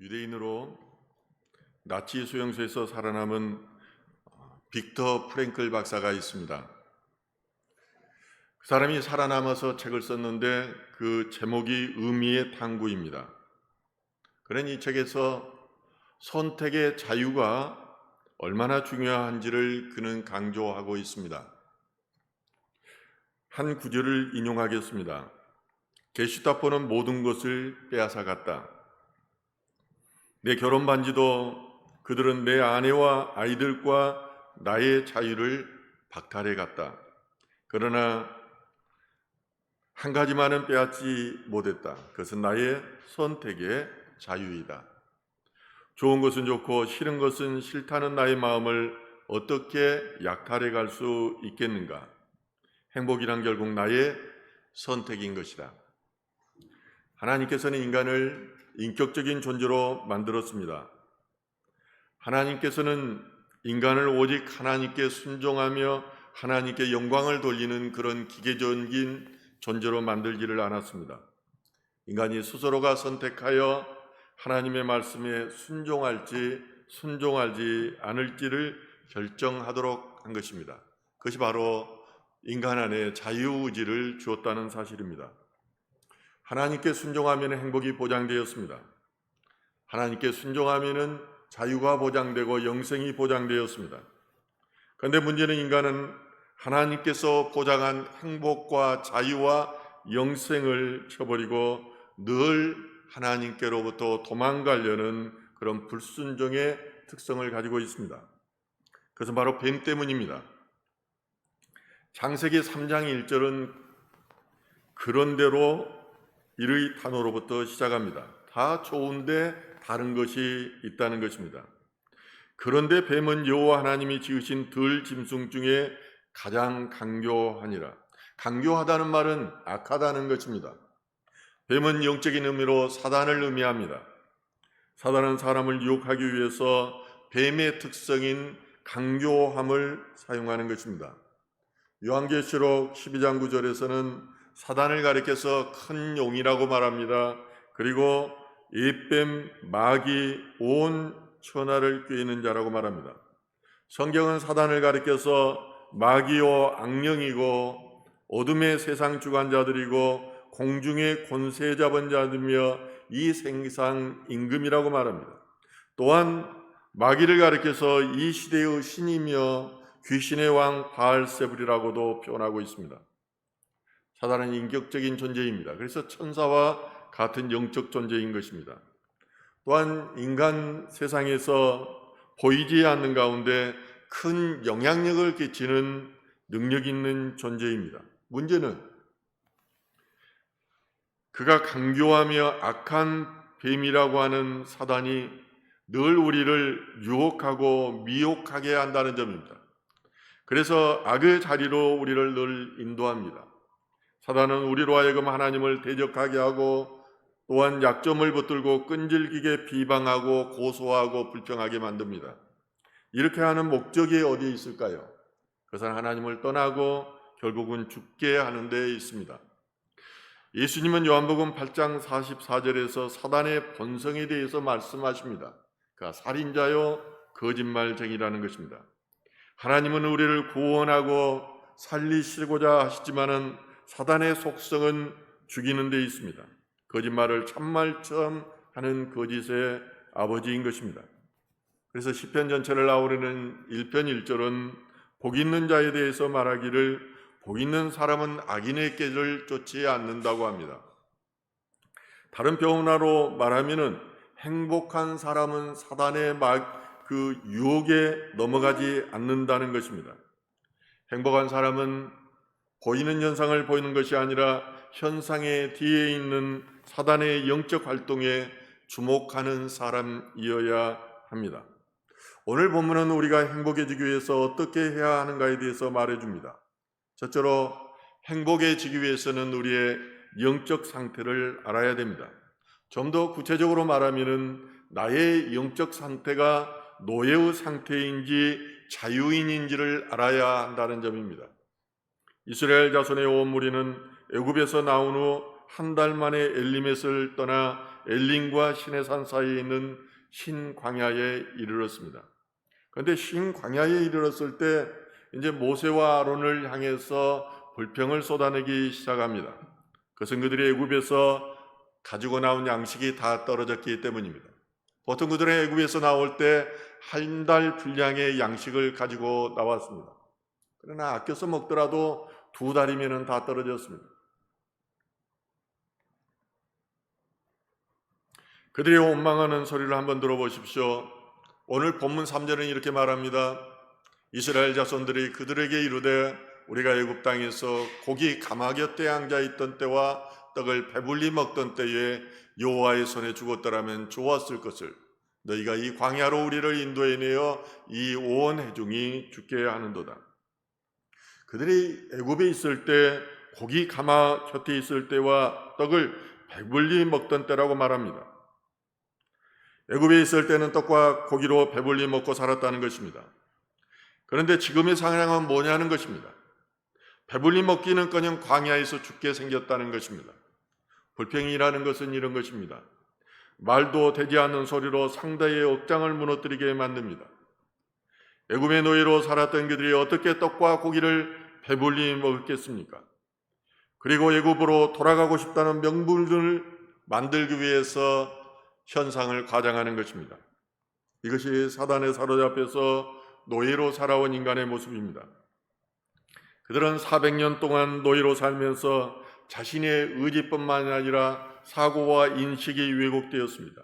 유대인으로 나치 수용소에서 살아남은 빅터 프랭클 박사가 있습니다. 그 사람이 살아남아서 책을 썼는데 그 제목이 의미의 탐구입니다. 그런 이 책에서 선택의 자유가 얼마나 중요한지를 그는 강조하고 있습니다. 한 구절을 인용하겠습니다. 게슈타포는 모든 것을 빼앗아갔다. 내 결혼 반지도 그들은 내 아내와 아이들과 나의 자유를 박탈해 갔다. 그러나 한 가지만은 빼앗지 못했다. 그것은 나의 선택의 자유이다. 좋은 것은 좋고 싫은 것은 싫다는 나의 마음을 어떻게 약탈해 갈 수 있겠는가? 행복이란 결국 나의 선택인 것이다. 하나님께서는 인간을 인격적인 존재로 만들었습니다. 하나님께서는 인간을 오직 하나님께 순종하며 하나님께 영광을 돌리는 그런 기계적인 존재로 만들지를 않았습니다. 인간이 스스로가 선택하여 하나님의 말씀에 순종하지 않을지를 결정하도록 한 것입니다. 그것이 바로 인간 안에 자유의지를 주었다는 사실입니다. 하나님께 순종하면 행복이 보장되었습니다. 하나님께 순종하면 자유가 보장되고 영생이 보장되었습니다. 그런데 문제는 인간은 하나님께서 보장한 행복과 자유와 영생을 쳐버리고 늘 하나님께로부터 도망가려는 그런 불순종의 특성을 가지고 있습니다. 그것은 바로 뱀 때문입니다. 창세기 3장 1절은 그런대로 이의 단어로부터 시작합니다. 다 좋은데 다른 것이 있다는 것입니다. 그런데 뱀은 여호와 하나님이 지으신 들 짐승 중에 가장 강교하니라. 강교하다는 말은 악하다는 것입니다. 뱀은 영적인 의미로 사단을 의미합니다. 사단은 사람을 유혹하기 위해서 뱀의 특성인 강교함을 사용하는 것입니다. 요한계시록 12장 9절에서는 사단을 가리켜서 큰 용이라고 말합니다. 그리고 예뱀, 마귀, 온 천하를 꾀는 자라고 말합니다. 성경은 사단을 가리켜서 마귀요 악령이고 어둠의 세상 주관자들이고 공중의 권세 잡은 자들이며 이 세상 임금이라고 말합니다. 또한 마귀를 가리켜서 이 시대의 신이며 귀신의 왕 바알세불이라고도 표현하고 있습니다. 사단은 인격적인 존재입니다. 그래서 천사와 같은 영적 존재인 것입니다. 또한 인간 세상에서 보이지 않는 가운데 큰 영향력을 끼치는 능력 있는 존재입니다. 문제는 그가 강교하며 악한 뱀이라고 하는 사단이 늘 우리를 유혹하고 미혹하게 한다는 점입니다. 그래서 악의 자리로 우리를 늘 인도합니다. 사단은 우리로 하여금 하나님을 대적하게 하고 또한 약점을 붙들고 끈질기게 비방하고 고소하고 불평하게 만듭니다. 이렇게 하는 목적이 어디에 있을까요? 그것은 하나님을 떠나고 결국은 죽게 하는 데에 있습니다. 예수님은 요한복음 8장 44절에서 사단의 본성에 대해서 말씀하십니다. 그가 살인자요 거짓말쟁이라는 것입니다. 하나님은 우리를 구원하고 살리시고자 하시지만은 사단의 속성은 죽이는 데 있습니다. 거짓말을 참말처럼 하는 거짓의 아버지인 것입니다. 그래서 시편 전체를 아우르는 1편 1절은 복 있는 자에 대해서 말하기를 복 있는 사람은 악인의 길을 쫓지 않는다고 합니다. 다른 표현으로 말하면은 행복한 사람은 사단의 그 유혹에 넘어가지 않는다는 것입니다. 행복한 사람은 보이는 현상을 보이는 것이 아니라 현상의 뒤에 있는 사단의 영적 활동에 주목하는 사람이어야 합니다. 오늘 본문은 우리가 행복해지기 위해서 어떻게 해야 하는가에 대해서 말해줍니다. 첫째로 행복해지기 위해서는 우리의 영적 상태를 알아야 됩니다. 좀 더 구체적으로 말하면 나의 영적 상태가 노예의 상태인지 자유인인지를 알아야 한다는 점입니다. 이스라엘 자손의 온 무리는 애굽에서 나온 후 한 달 만에 엘리мет을 떠나 엘림과 시내산 사이에 있는 신광야에 이르렀습니다. 그런데 신광야에 이르렀을 때 이제 모세와 아론을 향해서 불평을 쏟아내기 시작합니다. 그것은 그들이 애굽에서 가지고 나온 양식이 다 떨어졌기 때문입니다. 보통 그들은 애굽에서 나올 때 한 달 분량의 양식을 가지고 나왔습니다. 그러나 아껴서 먹더라도 2달이면 다 떨어졌습니다. 그들이 원망하는 소리를 한번 들어보십시오. 오늘 본문 3절은 이렇게 말합니다. 이스라엘 자손들이 그들에게 이르되 우리가 애굽 땅에서 고기 가마 곁에 앉아 있던 때와 떡을 배불리 먹던 때에 여호와의 손에 죽었더라면 좋았을 것을 너희가 이 광야로 우리를 인도해 내어 이 온 회중이 죽게 하는도다. 그들이 애굽에 있을 때 고기 가마 곁에 있을 때와 떡을 배불리 먹던 때라고 말합니다. 애굽에 있을 때는 떡과 고기로 배불리 먹고 살았다는 것입니다. 그런데 지금의 상황은 뭐냐는 것입니다. 배불리 먹기는커녕 광야에서 죽게 생겼다는 것입니다. 불평이라는 것은 이런 것입니다. 말도 되지 않는 소리로 상대의 억장을 무너뜨리게 만듭니다. 애굽의 노예로 살았던 그들이 어떻게 떡과 고기를 배불리 먹었겠습니까? 그리고 애굽으로 돌아가고 싶다는 명분을 만들기 위해서 현상을 과장하는 것입니다. 이것이 사단에 사로잡혀서 노예로 살아온 인간의 모습입니다. 그들은 400년 동안 노예로 살면서 자신의 의지뿐만 아니라 사고와 인식이 왜곡되었습니다.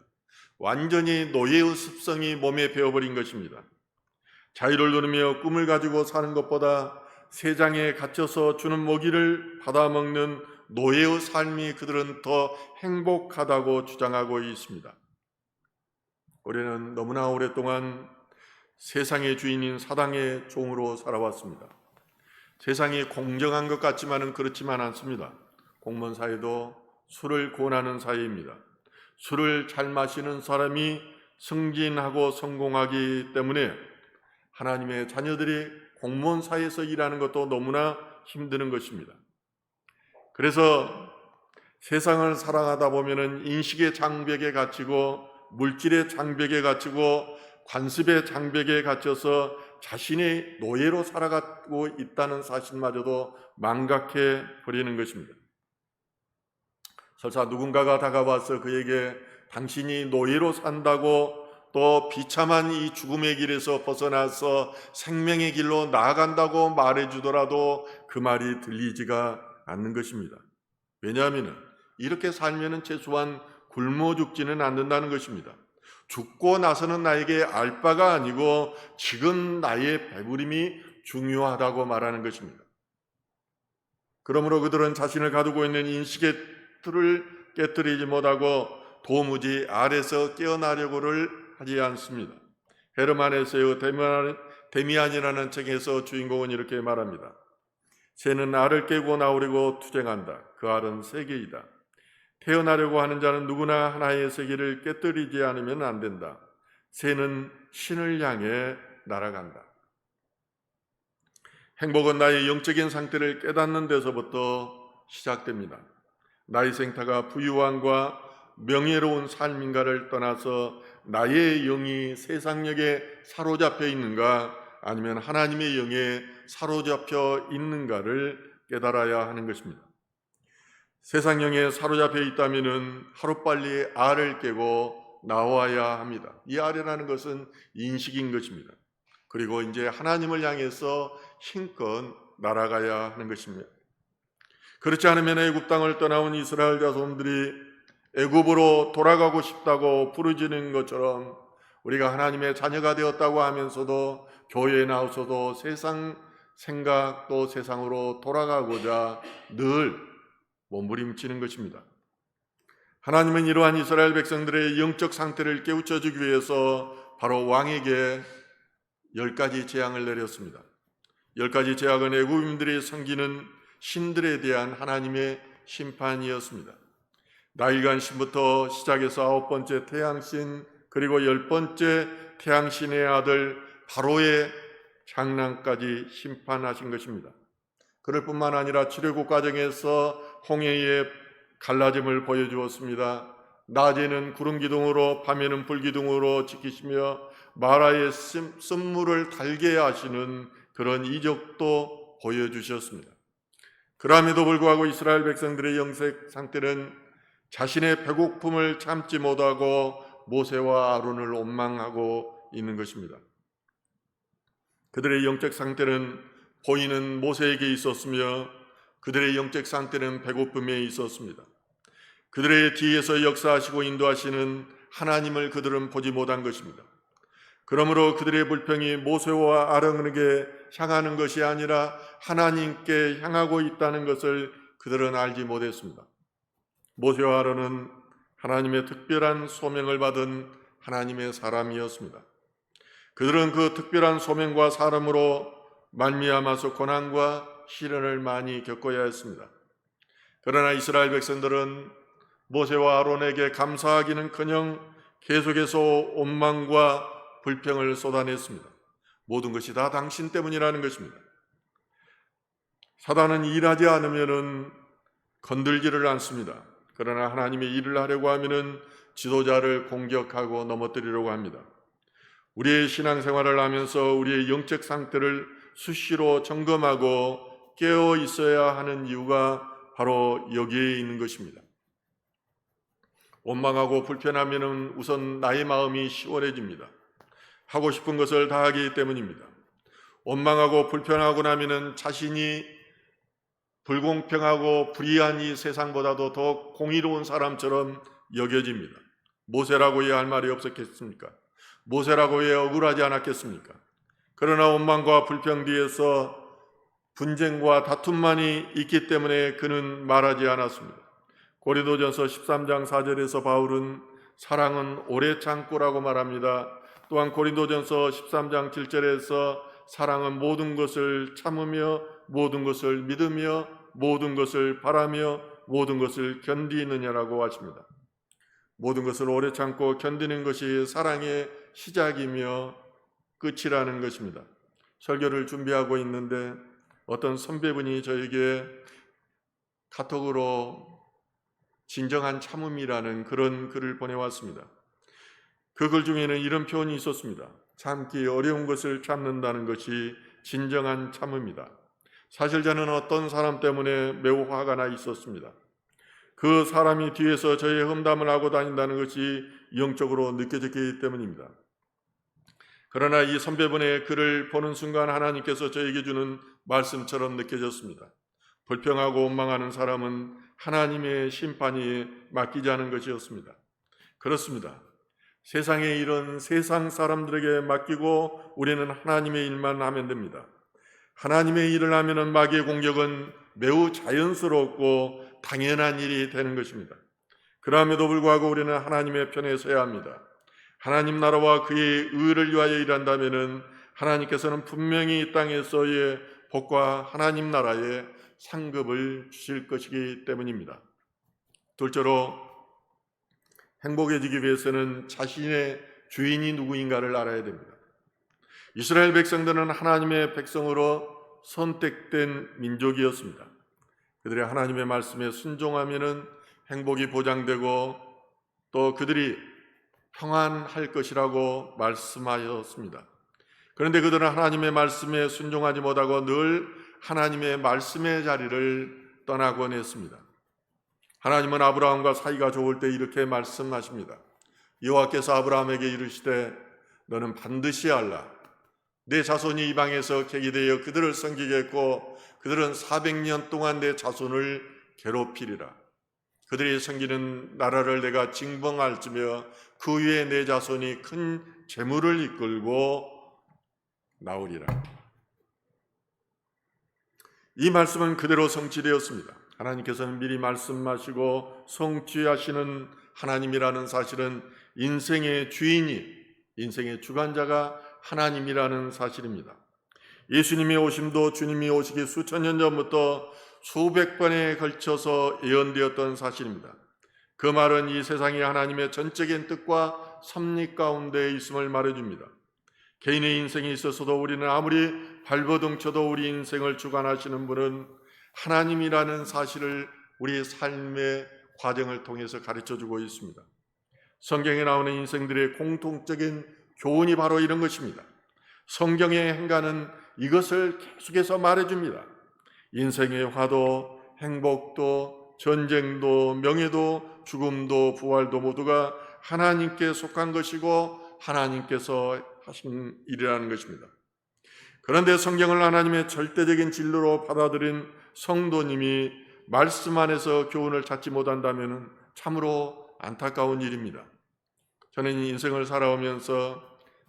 완전히 노예의 습성이 몸에 배어버린 것입니다. 자유를 누리며 꿈을 가지고 사는 것보다 세상에 갇혀서 주는 먹이를 받아먹는 노예의 삶이 그들은 더 행복하다고 주장하고 있습니다. 우리는 너무나 오랫동안 세상의 주인인 사단의 종으로 살아왔습니다. 세상이 공정한 것 같지만은 그렇지만 않습니다. 공무원 사회도 술을 권하는 사회입니다. 술을 잘 마시는 사람이 승진하고 성공하기 때문에 하나님의 자녀들이 공무원 사회에서 일하는 것도 너무나 힘드는 것입니다. 그래서 세상을 살아가다 보면은 인식의 장벽에 갇히고 물질의 장벽에 갇히고 관습의 장벽에 갇혀서 자신의 노예로 살아가고 있다는 사실마저도 망각해 버리는 것입니다. 설사 누군가가 다가와서 그에게 당신이 노예로 산다고 또 비참한 이 죽음의 길에서 벗어나서 생명의 길로 나아간다고 말해주더라도 그 말이 들리지가 않는 것입니다. 왜냐하면 이렇게 살면 최소한 굶어 죽지는 않는다는 것입니다. 죽고 나서는 나에게 알 바가 아니고 지금 나의 배부림이 중요하다고 말하는 것입니다. 그러므로 그들은 자신을 가두고 있는 인식의 틀을 깨뜨리지 못하고 도무지 아래서 깨어나려고를 하지 않습니다. 헤르만 헤세의 데미안이라는 책에서 주인공은 이렇게 말합니다. 새는 알을 깨고 나오려고 투쟁한다. 그 알은 세계이다. 태어나려고 하는 자는 누구나 하나의 세계를 깨뜨리지 않으면 안 된다. 새는 신을 향해 날아간다. 행복은 나의 영적인 상태를 깨닫는 데서부터 시작됩니다. 나의 생태가 부유함과 명예로운 삶인가를 떠나서 나의 영이 세상력에 사로잡혀 있는가 아니면 하나님의 영에 사로잡혀 있는가를 깨달아야 하는 것입니다. 세상 영에 사로잡혀 있다면 하루빨리 알을 깨고 나와야 합니다. 이 알이라는 것은 인식인 것입니다. 그리고 이제 하나님을 향해서 힘껏 날아가야 하는 것입니다. 그렇지 않으면 애굽 땅을 떠나온 이스라엘 자손들이 애굽으로 돌아가고 싶다고 부르짖는 것처럼 우리가 하나님의 자녀가 되었다고 하면서도 교회에 나와서도 세상 생각 또 세상으로 돌아가고자 늘 몸부림치는 것입니다. 하나님은 이러한 이스라엘 백성들의 영적 상태를 깨우쳐주기 위해서 바로 왕에게 10가지 재앙을 내렸습니다. 10가지 재앙은 애굽인들이 섬기는 신들에 대한 하나님의 심판이었습니다. 나일간 신부터 시작해서 9번째 태양신 그리고 10번째 태양신의 아들 바로의 장난까지 심판하신 것입니다. 그럴 뿐만 아니라 출애굽 과정에서 홍해의 갈라짐을 보여주었습니다. 낮에는 구름 기둥으로 밤에는 불 기둥으로 지키시며 마라의 쓴물을 달게 하시는 그런 이적도 보여주셨습니다. 그럼에도 불구하고 이스라엘 백성들의 영적 상태는 자신의 배고픔을 참지 못하고 모세와 아론을 원망하고 있는 것입니다. 그들의 영적 상태는 보이는 모세에게 있었으며 그들의 영적 상태는 배고픔에 있었습니다. 그들의 뒤에서 역사하시고 인도하시는 하나님을 그들은 보지 못한 것입니다. 그러므로 그들의 불평이 모세와 아론에게 향하는 것이 아니라 하나님께 향하고 있다는 것을 그들은 알지 못했습니다. 모세와 아론은 하나님의 특별한 소명을 받은 하나님의 사람이었습니다. 그들은 그 특별한 소명과 사람으로 말미암아서 고난과 시련을 많이 겪어야 했습니다. 그러나 이스라엘 백성들은 모세와 아론에게 감사하기는커녕 계속해서 원망과 불평을 쏟아냈습니다. 모든 것이 다 당신 때문이라는 것입니다. 사단은 일하지 않으면 건들지를 않습니다. 그러나 하나님의 일을 하려고 하면 지도자를 공격하고 넘어뜨리려고 합니다. 우리의 신앙생활을 하면서 우리의 영적 상태를 수시로 점검하고 깨어 있어야 하는 이유가 바로 여기에 있는 것입니다. 원망하고 불편하면 우선 나의 마음이 시원해집니다. 하고 싶은 것을 다 하기 때문입니다. 원망하고 불편하고 나면 자신이 불공평하고 불의한 이 세상보다도 더 공의로운 사람처럼 여겨집니다. 모세라고 해야 할 말이 없었겠습니까? 모세라고 해야 억울하지 않았겠습니까? 그러나 원망과 불평 뒤에서 분쟁과 다툼만이 있기 때문에 그는 말하지 않았습니다. 고린도전서 13장 4절에서 바울은 사랑은 오래 참고라고 말합니다. 또한 고린도전서 13장 7절에서 사랑은 모든 것을 참으며 모든 것을 믿으며 모든 것을 바라며 모든 것을 견디느냐라고 하십니다. 모든 것을 오래 참고 견디는 것이 사랑의 시작이며 끝이라는 것입니다. 설교를 준비하고 있는데 어떤 선배분이 저에게 카톡으로 진정한 참음이라는 그런 글을 보내왔습니다. 그 글 중에는 이런 표현이 있었습니다. 참기 어려운 것을 참는다는 것이 진정한 참음이다. 사실 저는 어떤 사람 때문에 매우 화가 나 있었습니다. 그 사람이 뒤에서 저의 험담을 하고 다닌다는 것이 영적으로 느껴졌기 때문입니다. 그러나 이 선배분의 글을 보는 순간 하나님께서 저에게 주는 말씀처럼 느껴졌습니다. 불평하고 원망하는 사람은 하나님의 심판이 맡기자는 것이었습니다. 그렇습니다. 세상의 일은 세상 사람들에게 맡기고 우리는 하나님의 일만 하면 됩니다. 하나님의 일을 하면 마귀의 공격은 매우 자연스럽고 당연한 일이 되는 것입니다. 그럼에도 불구하고 우리는 하나님의 편에 서야 합니다. 하나님 나라와 그의 의를 위하여 일한다면 하나님께서는 분명히 이 땅에서의 복과 하나님 나라의 상급을 주실 것이기 때문입니다. 둘째로 행복해지기 위해서는 자신의 주인이 누구인가를 알아야 됩니다. 이스라엘 백성들은 하나님의 백성으로 선택된 민족이었습니다. 그들이 하나님의 말씀에 순종하면 행복이 보장되고 또 그들이 평안할 것이라고 말씀하였습니다. 그런데 그들은 하나님의 말씀에 순종하지 못하고 늘 하나님의 말씀의 자리를 떠나곤 했습니다. 하나님은 아브라함과 사이가 좋을 때 이렇게 말씀하십니다. 여호와께서 아브라함에게 이르시되 너는 반드시 알라. 내 자손이 이방에서 객이되어 그들을 섬기겠고 그들은 400년 동안 내 자손을 괴롭히리라. 그들이 섬기는 나라를 내가 징벌할지며 그 위에 내 자손이 큰 재물을 이끌고 나오리라. 이 말씀은 그대로 성취되었습니다. 하나님께서는 미리 말씀하시고 성취하시는 하나님이라는 사실은 인생의 주인이, 인생의 주관자가 하나님이라는 사실입니다. 예수님의 오심도 주님이 오시기 수천 년 전부터 수백 번에 걸쳐서 예언되었던 사실입니다. 그 말은 이 세상이 하나님의 전적인 뜻과 섭리 가운데 있음을 말해줍니다. 개인의 인생에 있어서도 우리는 아무리 발버둥 쳐도 우리 인생을 주관하시는 분은 하나님이라는 사실을 우리 삶의 과정을 통해서 가르쳐주고 있습니다. 성경에 나오는 인생들의 공통적인 교훈이 바로 이런 것입니다. 성경의 행간은 이것을 계속해서 말해줍니다. 인생의 화도, 행복도, 전쟁도, 명예도, 죽음도, 부활도 모두가 하나님께 속한 것이고 하나님께서 하신 일이라는 것입니다. 그런데 성경을 하나님의 절대적인 진리로 받아들인 성도님이 말씀 안에서 교훈을 찾지 못한다면 참으로 안타까운 일입니다. 저는 인생을 살아오면서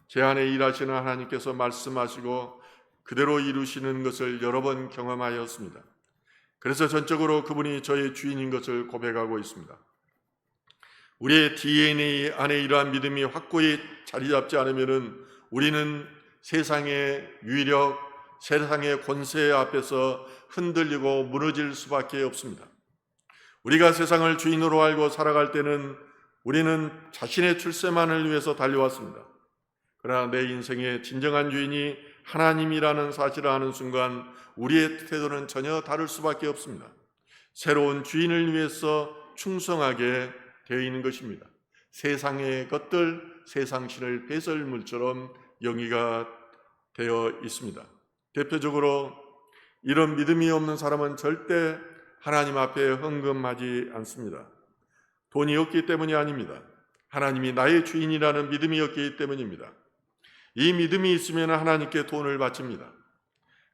제 안에 일하시는 하나님께서 말씀하시고 그대로 이루시는 것을 여러 번 경험하였습니다. 그래서 전적으로 그분이 저의 주인인 것을 고백하고 있습니다. 우리의 DNA 안에 이러한 믿음이 확고히 자리 잡지 않으면 우리는 세상의 위력, 세상의 권세 앞에서 흔들리고 무너질 수밖에 없습니다. 우리가 세상을 주인으로 알고 살아갈 때는 우리는 자신의 출세만을 위해서 달려왔습니다. 그러나 내 인생의 진정한 주인이 하나님이라는 사실을 아는 순간 우리의 태도는 전혀 다를 수밖에 없습니다. 새로운 주인을 위해서 충성하게 되어 있는 것입니다. 세상의 것들, 세상신을 배설물처럼 영위가 되어 있습니다. 대표적으로 이런 믿음이 없는 사람은 절대 하나님 앞에 헌금하지 않습니다. 돈이 없기 때문이 아닙니다. 하나님이 나의 주인이라는 믿음이 없기 때문입니다. 이 믿음이 있으면 하나님께 돈을 바칩니다.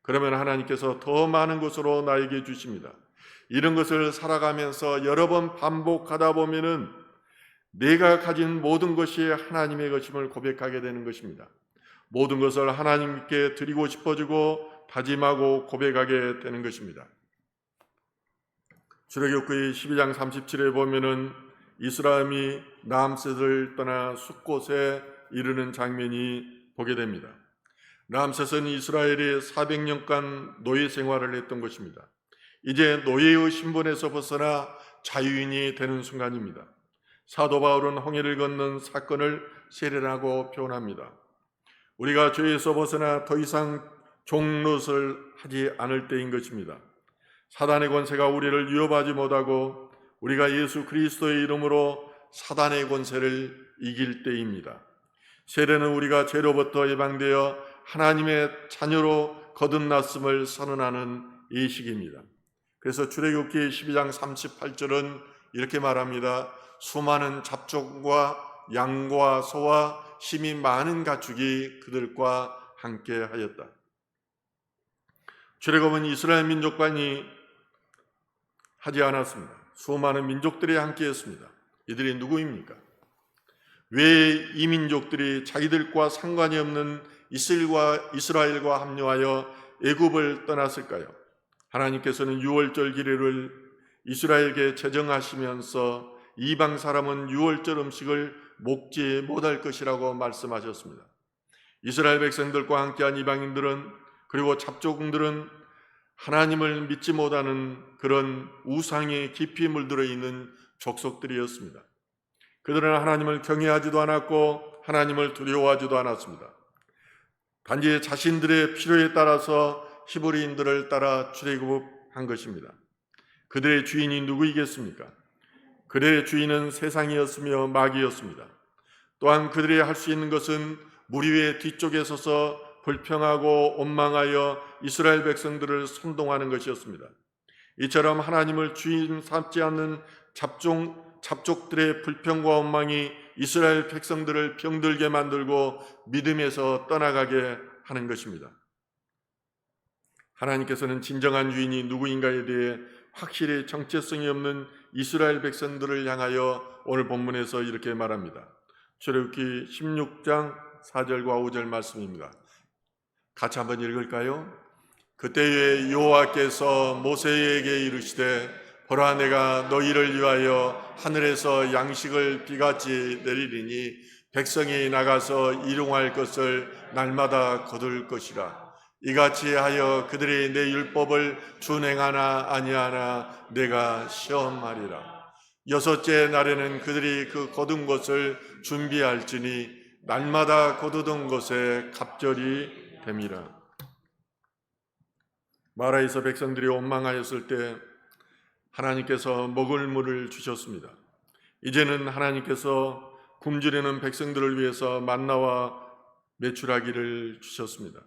그러면 하나님께서 더 많은 것으로 나에게 주십니다. 이런 것을 살아가면서 여러 번 반복하다 보면은 내가 가진 모든 것이 하나님의 것임을 고백하게 되는 것입니다. 모든 것을 하나님께 드리고 싶어지고 다짐하고 고백하게 되는 것입니다. 출애굽기 12장 37에 보면은 이스라엘이 람셋을 떠나 숫곳에 이르는 장면이 보게 됩니다. 람셋은 이스라엘이 400년간 노예 생활을 했던 것입니다. 이제 노예의 신분에서 벗어나 자유인이 되는 순간입니다. 사도 바울은 홍해를 건넌 사건을 세례라고 표현합니다. 우리가 죄에서 벗어나 더 이상 종노릇을 하지 않을 때인 것입니다. 사단의 권세가 우리를 위협하지 못하고 우리가 예수 그리스도의 이름으로 사단의 권세를 이길 때입니다. 세례는 우리가 죄로부터 예방되어 하나님의 자녀로 거듭났음을 선언하는 예식입니다. 그래서 출애굽기 12장 38절은 이렇게 말합니다. 수많은 잡종과 양과 소와 심히 많은 가축이 그들과 함께 하였다. 출애굽은 이스라엘 민족만이 하지 않았습니다. 수많은 민족들이 함께 했습니다. 이들이 누구입니까? 왜 이 민족들이 자기들과 상관이 없는 이스라엘과 합류하여 애굽을 떠났을까요? 하나님께서는 유월절 기례를 이스라엘에게 제정하시면서 이방 사람은 유월절 음식을 먹지 못할 것이라고 말씀하셨습니다. 이스라엘 백성들과 함께한 이방인들은 그리고 잡종들은 하나님을 믿지 못하는 그런 우상에 깊이 물들어 있는 족속들이었습니다. 그들은 하나님을 경외하지도 않았고 하나님을 두려워하지도 않았습니다. 단지 자신들의 필요에 따라서 히브리인들을 따라 출애굽한 것입니다. 그들의 주인이 누구이겠습니까? 그들의 주인은 세상이었으며 마귀였습니다. 또한 그들이 할 수 있는 것은 무리의 뒤쪽에 서서 불평하고 원망하여 이스라엘 백성들을 선동하는 것이었습니다. 이처럼 하나님을 주인 삼지 않는 잡족들의 불평과 원망이 이스라엘 백성들을 병들게 만들고 믿음에서 떠나가게 하는 것입니다. 하나님께서는 진정한 주인이 누구인가에 대해 확실히 정체성이 없는 이스라엘 백성들을 향하여 오늘 본문에서 이렇게 말합니다. 출애굽기 16장 4절과 5절 말씀입니다. 같이 한번 읽을까요? 그때에 여호와께서 모세에게 이르시되 보라 내가 너희를 위하여 하늘에서 양식을 비같이 내리리니 백성이 나가서 일용할 것을 날마다 거둘 것이라. 이같이 하여 그들이 내 율법을 준행하나 아니하나 내가 시험하리라. 여섯째 날에는 그들이 그 거둔 것을 준비할지니 날마다 거두던 것에 갑절이 됨이라. 마라에서 백성들이 원망하였을 때 하나님께서 먹을 물을 주셨습니다. 이제는 하나님께서 굶주리는 백성들을 위해서 만나와 메추라기를 주셨습니다.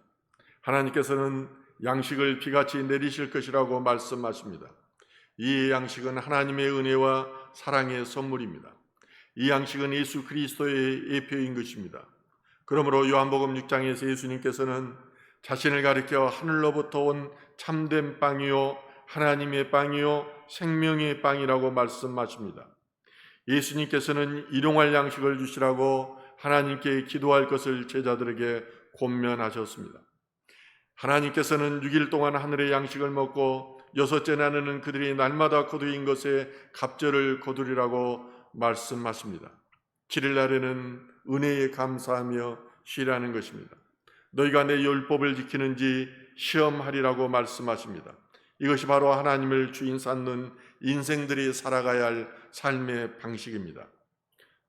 하나님께서는 양식을 비같이 내리실 것이라고 말씀하십니다. 이 양식은 하나님의 은혜와 사랑의 선물입니다. 이 양식은 예수 그리스도의 예표인 것입니다. 그러므로 요한복음 6장에서 예수님께서는 자신을 가리켜 하늘로부터 온 참된 빵이요 하나님의 빵이요 생명의 빵이라고 말씀하십니다. 예수님께서는 일용할 양식을 주시라고 하나님께 기도할 것을 제자들에게 권면하셨습니다. 하나님께서는 6일 동안 하늘의 양식을 먹고 여섯째 날에는 그들이 날마다 거두인 것에 갑절을 거두리라고 말씀하십니다. 7일 날에는 은혜에 감사하며 쉬라는 것입니다. 너희가 내 율법을 지키는지 시험하리라고 말씀하십니다. 이것이 바로 하나님을 주인 삼는 인생들이 살아가야 할 삶의 방식입니다.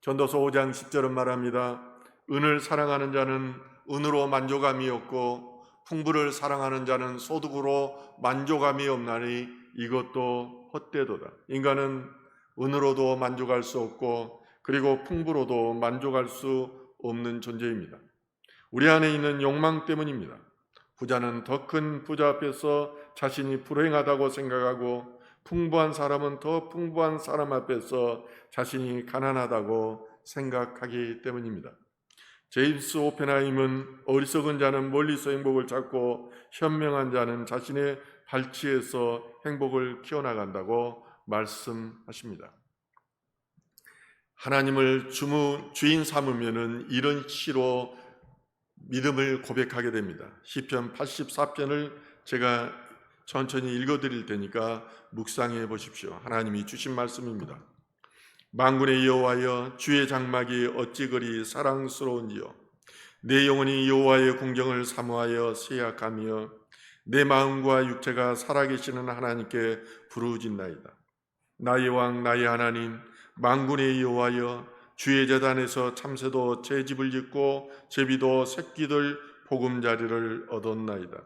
전도서 5장 10절은 말합니다. 은을 사랑하는 자는 은으로 만족함이 없고 풍부를 사랑하는 자는 소득으로 만족함이 없나니 이것도 헛되도다. 인간은 은으로도 만족할 수 없고 그리고 풍부로도 만족할 수 없는 존재입니다. 우리 안에 있는 욕망 때문입니다. 부자는 더 큰 부자 앞에서 자신이 불행하다고 생각하고 풍부한 사람은 더 풍부한 사람 앞에서 자신이 가난하다고 생각하기 때문입니다. 제임스 오펜하임은 어리석은 자는 멀리서 행복을 찾고 현명한 자는 자신의 발치에서 행복을 키워나간다고 말씀하십니다. 하나님을 주인 삼으면은 이런 시로 믿음을 고백하게 됩니다. 시편 84편을 제가 천천히 읽어드릴 테니까 묵상해 보십시오. 하나님이 주신 말씀입니다. 만군의 여호와여, 주의 장막이 어찌 그리 사랑스러운지요. 내 영혼이 여호와의 궁정을 사모하여 세약하며 내 마음과 육체가 살아계시는 하나님께 부르짖나이다. 나의 왕 나의 하나님, 만군의 여호와여, 주의 제단에서 참새도 제 집을 짓고 제비도 새끼들 보금자리를 얻었나이다.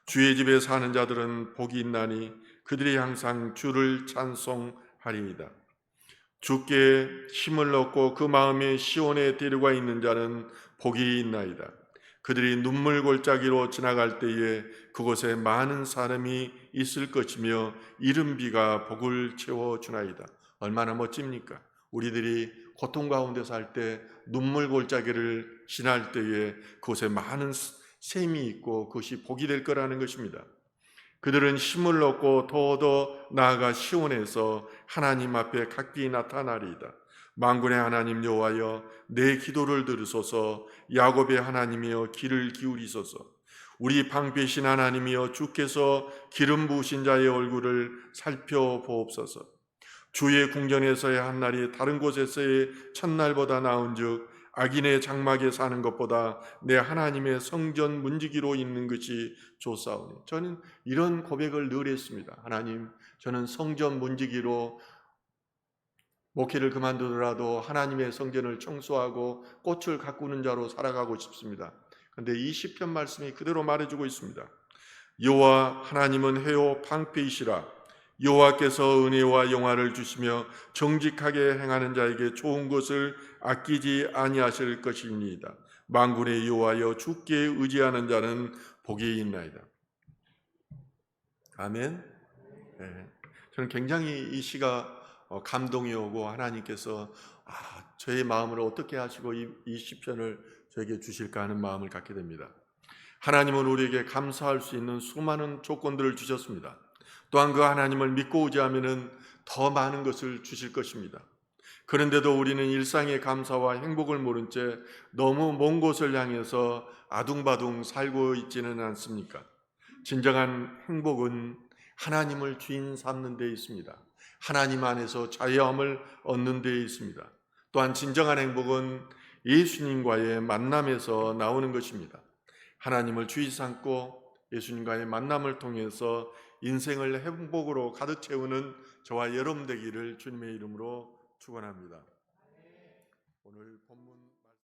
주의 집에 사는 자들은 복이 있나니 그들이 항상 주를 찬송하리이다. 주께 힘을 얻고 그 마음에 시온에 데려가 있는 자는 복이 있나이다. 그들이 눈물 골짜기로 지나갈 때에 그곳에 많은 사람이 있을 것이며 이른 비가 복을 채워주나이다. 얼마나 멋집니까? 우리들이 고통 가운데 살 때 눈물 골짜기를 지날 때에 그곳에 많은 샘이 있고 그것이 복이 될 거라는 것입니다. 그들은 힘을 얻고 더 나아가 시온에서 하나님 앞에 각기 나타나리이다. 만군의 하나님 여호와여, 내 기도를 들으소서. 야곱의 하나님이여, 귀를 기울이소서. 우리 방패신 하나님이여, 주께서 기름 부으신 자의 얼굴을 살펴보옵소서. 주의 궁전에서의 한날이 다른 곳에서의 첫날보다 나은즉 악인의 장막에 사는 것보다 내 하나님의 성전 문지기로 있는 것이 좋사오니. 저는 이런 고백을 늘 했습니다. 하나님, 저는 성전 문지기로 목회를 그만두더라도 하나님의 성전을 청소하고 꽃을 가꾸는 자로 살아가고 싶습니다. 그런데 이 시편 말씀이 그대로 말해주고 있습니다. 여호와 하나님은 회오 방패이시라. 여호와께서 은혜와 영화를 주시며 정직하게 행하는 자에게 좋은 것을 아끼지 아니하실 것입니다. 만군의 여호와여, 주께 의지하는 자는 복이 있나이다. 아멘. 네. 저는 굉장히 이 시가 감동이 오고 하나님께서 저의 마음을 어떻게 하시고 이 시편을 저에게 주실까 하는 마음을 갖게 됩니다. 하나님은 우리에게 감사할 수 있는 수많은 조건들을 주셨습니다. 또한 그 하나님을 믿고 의지하면 더 많은 것을 주실 것입니다. 그런데도 우리는 일상의 감사와 행복을 모른 채 너무 먼 곳을 향해서 아둥바둥 살고 있지는 않습니까? 진정한 행복은 하나님을 주인 삼는 데 있습니다. 하나님 안에서 자유함을 얻는 데 있습니다. 또한 진정한 행복은 예수님과의 만남에서 나오는 것입니다. 하나님을 주인 삼고 예수님과의 만남을 통해서 인생을 행복으로 가득 채우는 저와 여러분 되기를 주님의 이름으로 축원합니다. 오늘 본문